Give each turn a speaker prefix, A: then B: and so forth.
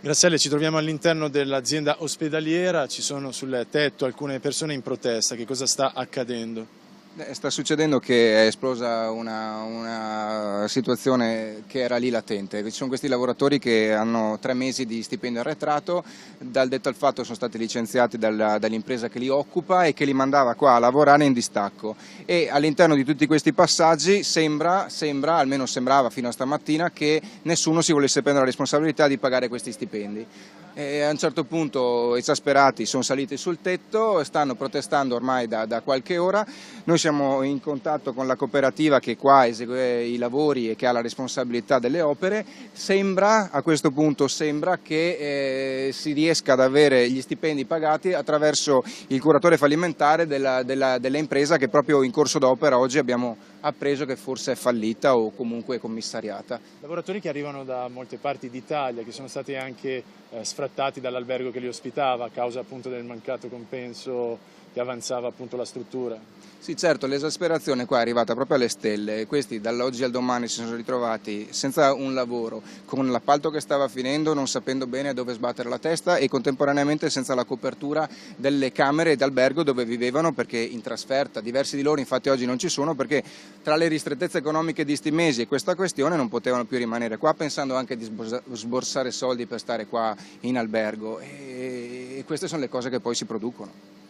A: Graziele, ci troviamo all'interno dell'azienda ospedaliera, ci sono sul tetto alcune persone in protesta, che cosa sta accadendo?
B: Sta succedendo che è esplosa una situazione che era lì latente. Ci sono questi lavoratori che hanno 3 mesi di stipendio arretrato, dal detto al fatto sono stati licenziati dall'impresa che li occupa e che li mandava qua a lavorare in distacco. E all'interno di tutti questi passaggi sembra, almeno sembrava fino a stamattina, che nessuno si volesse prendere la responsabilità di pagare questi stipendi. E a un certo punto, esasperati, sono saliti sul tetto e stanno protestando ormai da qualche ora. Noi siamo in contatto con la cooperativa che qua esegue i lavori e che ha la responsabilità delle opere. A questo punto sembra che si riesca ad avere gli stipendi pagati attraverso il curatore fallimentare dell'impresa, che proprio in corso d'opera oggi abbiamo appreso che forse è fallita o comunque commissariata.
A: Lavoratori che arrivano da molte parti d'Italia, che sono stati anche sfrattati dall'albergo che li ospitava a causa appunto del mancato compenso che avanzava appunto la struttura.
B: Sì, certo, l'esasperazione qua è arrivata proprio alle stelle. Questi dall'oggi al domani si sono ritrovati senza un lavoro, con l'appalto che stava finendo, non sapendo bene dove sbattere la testa e contemporaneamente senza la copertura delle camere d'albergo dove vivevano, perché in trasferta. Diversi di loro infatti oggi non ci sono perché tra le ristrettezze economiche di sti mesi e questa questione non potevano più rimanere qua, pensando anche di sborsare soldi per stare qua in albergo, e queste sono le cose che poi si producono.